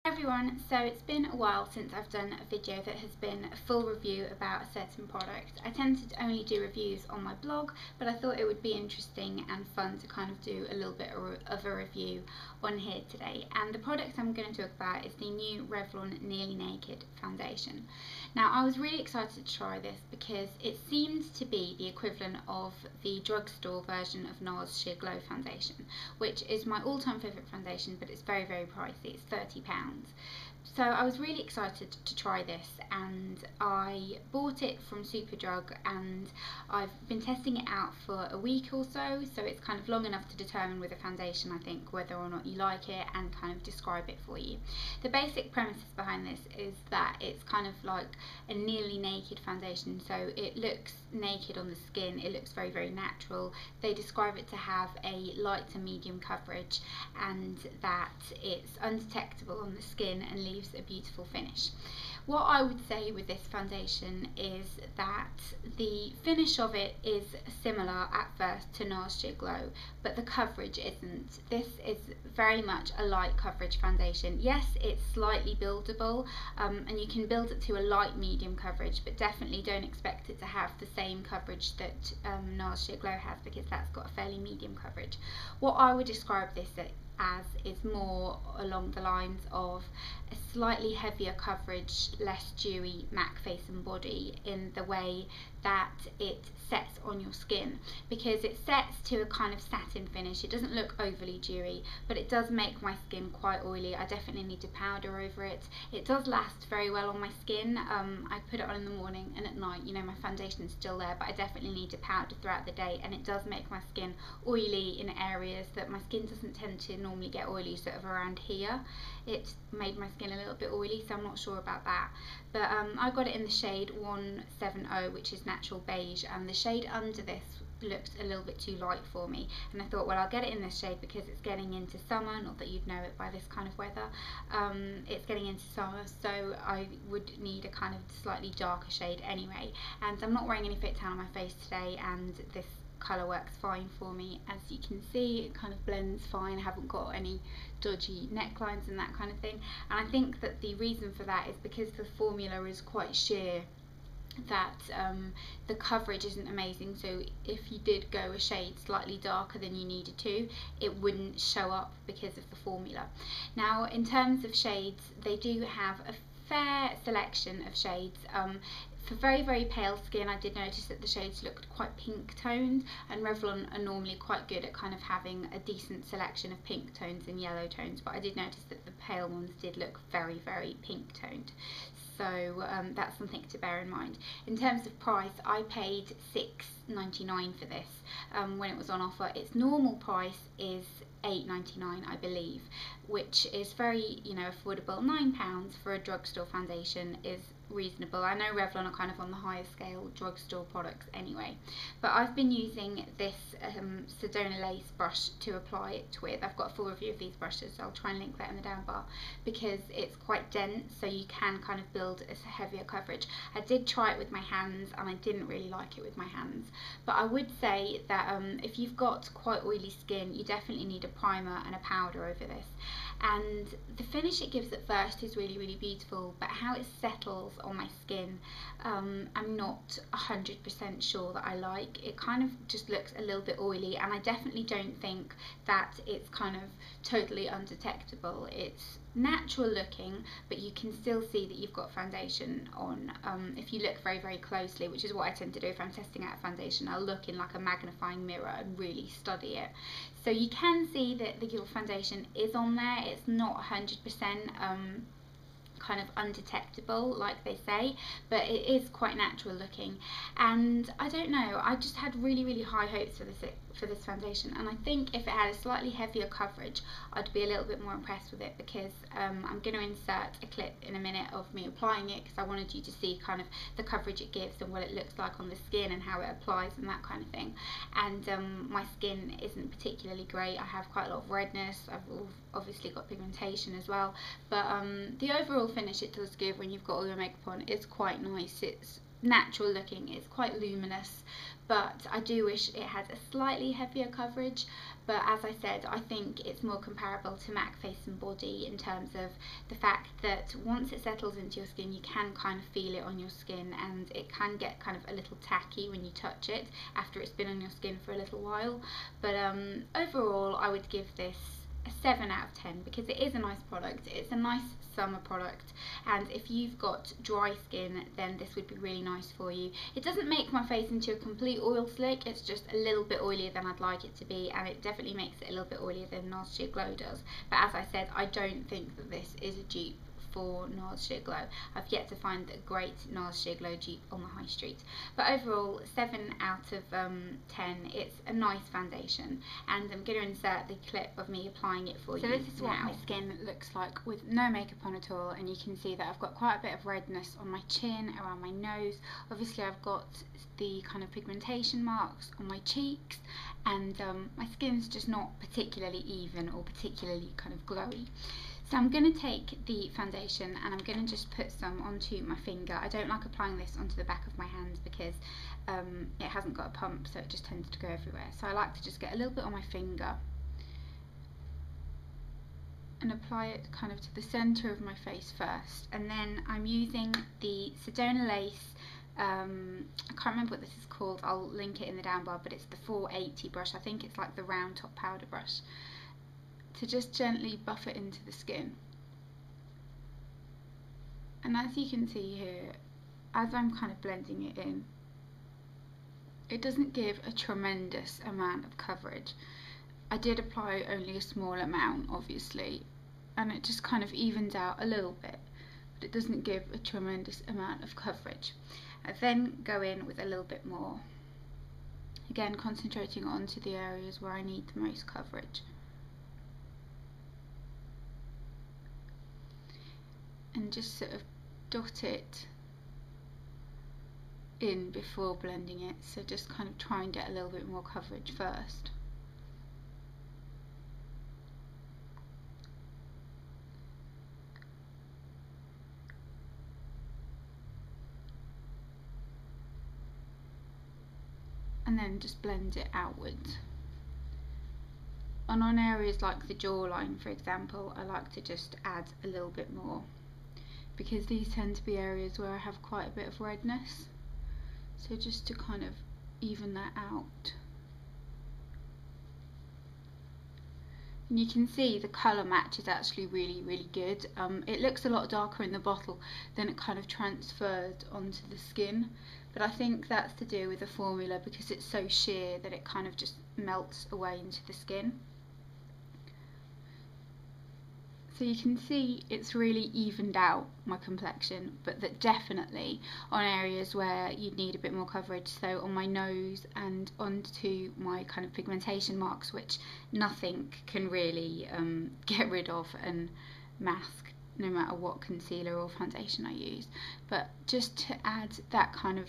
Hi everyone, so it's been a while since I've done a video that has been a full review about a certain product. I tend to only do reviews on my blog, but I thought it would be interesting and fun to kind of do a little bit of a review on here today. And the product I'm going to talk about is the new Revlon Nearly Naked foundation. Now, I was really excited to try this because it seems to be the equivalent of the drugstore version of NARS Sheer Glow foundation, which is my all-time favourite foundation, but it's very, very pricey. It's £30. So I was really excited to try this, and I bought it from Superdrug, and I've been testing it out for a week or so it's kind of long enough to determine with a foundation, I think, whether or not you like it and kind of describe it for you. The basic premises behind this is that it's kind of like a nearly naked foundation, so it looks naked on the skin, it looks very, very natural. They describe it to have a light to medium coverage and that it's undetectable on the skin and leaves a beautiful finish. What I would say with this foundation is that the finish of it is similar at first to NARS Sheer Glow, but the coverage isn't. This is very much a light coverage foundation. Yes, it's slightly buildable, and you can build it to a light medium coverage, but definitely don't expect it to have the same coverage that NARS Sheer Glow has, because that's got a fairly medium coverage. What I would describe this as is more along the lines of a slightly heavier coverage, less dewy MAC face and body, in the way that it sets on your skin, because it sets to a kind of satin finish. It doesn't look overly dewy, but it does make my skin quite oily. I definitely need to powder over it. It does last very well on my skin. I put it on in the morning, and at night, you know, my foundation is still there, but I definitely need to powder throughout the day, and it does make my skin oily in areas that my skin doesn't tend to normally get oily, sort of around here. It made my skin a little bit oily, so I'm not sure about that. But I got it in the shade 170, which is natural beige, and the shade under this looked a little bit too light for me, and I thought, well, I'll get it in this shade because it's getting into summer. Not that you'd know it by this kind of weather. It's getting into summer, so I would need a kind of slightly darker shade anyway, and I'm not wearing any fit tan on my face today, and this colour works fine for me. As you can see, it kind of blends fine. I haven't got any dodgy necklines and that kind of thing, and I think that the reason for that is because the formula is quite sheer, that the coverage isn't amazing. So if you did go a shade slightly darker than you needed to, it wouldn't show up because of the formula. Now, in terms of shades, they do have a fair selection of shades. For very, very pale skin, I did notice that the shades looked quite pink toned, and Revlon are normally quite good at kind of having a decent selection of pink tones and yellow tones, but I did notice that the pale ones did look very, very pink toned. So that's something to bear in mind. In terms of price, I paid £6.99 for this when it was on offer. Its normal price is £8.99, I believe, which is very, you know, affordable. £9 for a drugstore foundation is reasonable. I know Revlon are kind of on the higher scale drugstore products anyway, but I've been using this Sedona lace brush to apply it with. I've got a full review of these brushes, so I'll try and link that in the down bar, because it's quite dense, so you can kind of build a heavier coverage. I did try it with my hands, and I didn't really like it with my hands, but I would say that if you've got quite oily skin, you definitely need a primer and a powder over this. And the finish it gives at first is really, really beautiful, but how it settles on my skin, I'm not 100% sure that I like. It kind of just looks a little bit oily, and I definitely don't think that it's kind of totally undetectable. It's natural looking, but you can still see that you've got foundation on. If you look very, very closely, which is what I tend to do if I'm testing out a foundation, I'll look in like a magnifying mirror and really study it. So you can see that your foundation is on there. It's not 100% kind of undetectable like they say, but it is quite natural looking. And I don't know, I just had really, really high hopes for this foundation, and I think if it had a slightly heavier coverage, I'd be a little bit more impressed with it, because I'm going to insert a clip in a minute of me applying it, because I wanted you to see kind of the coverage it gives and what it looks like on the skin and how it applies and that kind of thing. And my skin isn't particularly great. I have quite a lot of redness. I've obviously got pigmentation as well, but the overall finish it does give when you've got all your makeup on is quite nice. It's natural looking. It's quite luminous, but I do wish it had a slightly heavier coverage. But as I said, I think it's more comparable to MAC Face and Body in terms of the fact that once it settles into your skin, you can kind of feel it on your skin, and it can get kind of a little tacky when you touch it after it's been on your skin for a little while. But overall, I would give this a 7 out of 10 because it is a nice product. It's a nice summer product, and if you've got dry skin, then this would be really nice for you. It doesn't make my face into a complete oil slick, it's just a little bit oilier than I'd like it to be, and it definitely makes it a little bit oilier than NARS Sheer Glow does. But as I said, I don't think that this is a dupe for NARS Sheer Glow. I've yet to find a great NARS Sheer Glow dupe on the high street. But overall, 7 out of 10. It's a nice foundation, and I'm going to insert the clip of me applying it for you. So this is what my skin looks like with no makeup on at all, and you can see that I've got quite a bit of redness on my chin, around my nose. Obviously I've got the kind of pigmentation marks on my cheeks, and my skin's just not particularly even or particularly kind of glowy. So I'm going to take the foundation and I'm going to just put some onto my finger. I don't like applying this onto the back of my hand because it hasn't got a pump, so it just tends to go everywhere. So I like to just get a little bit on my finger and apply it kind of to the centre of my face first. And then I'm using the Sedona Lace, I can't remember what this is called, I'll link it in the down bar, but it's the 480 brush. I think it's like the round top powder brush, to just gently buff it into the skin. And as you can see here, as I'm kind of blending it in, it doesn't give a tremendous amount of coverage. I did apply only a small amount, obviously, and it just kind of evens out a little bit, but it doesn't give a tremendous amount of coverage. I then go in with a little bit more, again concentrating onto the areas where I need the most coverage. And just sort of dot it in before blending it, so just kind of try and get a little bit more coverage first. And then just blend it outwards. And on areas like the jawline, for example, I like to just add a little bit more, because these tend to be areas where I have quite a bit of redness, so just to kind of even that out. And you can see the colour match is actually really good. It looks a lot darker in the bottle than it kind of transferred onto the skin, but I think that's to do with the formula, because it's so sheer that it kind of just melts away into the skin. So you can see it's really evened out my complexion, but that definitely on areas where you'd need a bit more coverage, so on my nose and onto my kind of pigmentation marks, which nothing can really get rid of and mask no matter what concealer or foundation I use. But just to add that kind of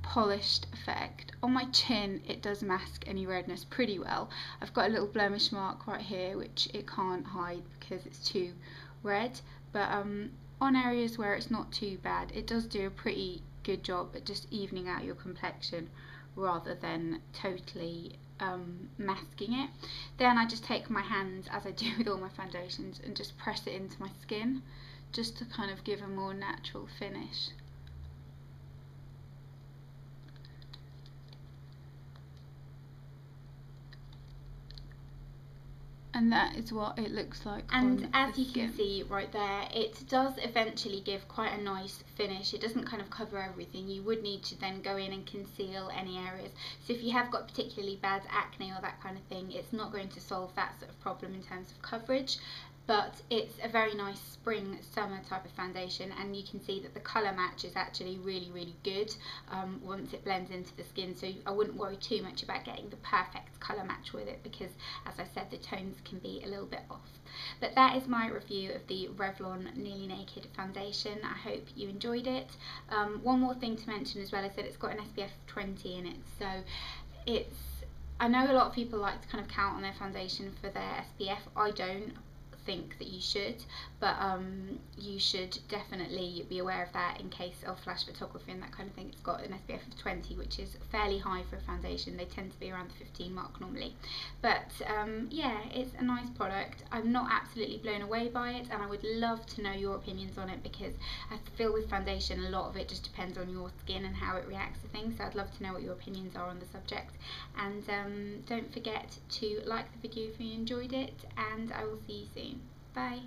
polished effect. On my chin it does mask any redness pretty well. I've got a little blemish mark right here which it can't hide because it's too red, but on areas where it's not too bad, it does do a pretty good job at just evening out your complexion rather than totally masking it. Then I just take my hands, as I do with all my foundations, and just press it into my skin just to kind of give a more natural finish. And that is what it looks like. And as you can see right there, it does eventually give quite a nice finish. It doesn't kind of cover everything. You would need to then go in and conceal any areas. So if you have got particularly bad acne or that kind of thing, it's not going to solve that sort of problem in terms of coverage. But it's a very nice spring summer type of foundation, and you can see that the colour match is actually really good once it blends into the skin, so I wouldn't worry too much about getting the perfect colour match with it, because as I said, the tones can be a little bit off. But that is my review of the Revlon Nearly Naked foundation. I hope you enjoyed it. One more thing to mention as well is that it's got an SPF 20 in it, so I know a lot of people like to kind of count on their foundation for their SPF. I don't. think that you should, but you should definitely be aware of that in case of flash photography and that kind of thing. It's got an SPF of 20, which is fairly high for a foundation. They tend to be around the 15 mark normally, but yeah, it's a nice product. I'm not absolutely blown away by it, and I would love to know your opinions on it, because I feel with foundation a lot of it just depends on your skin and how it reacts to things. So I'd love to know what your opinions are on the subject, and don't forget to like the video if you enjoyed it, and I will see you soon. Bye.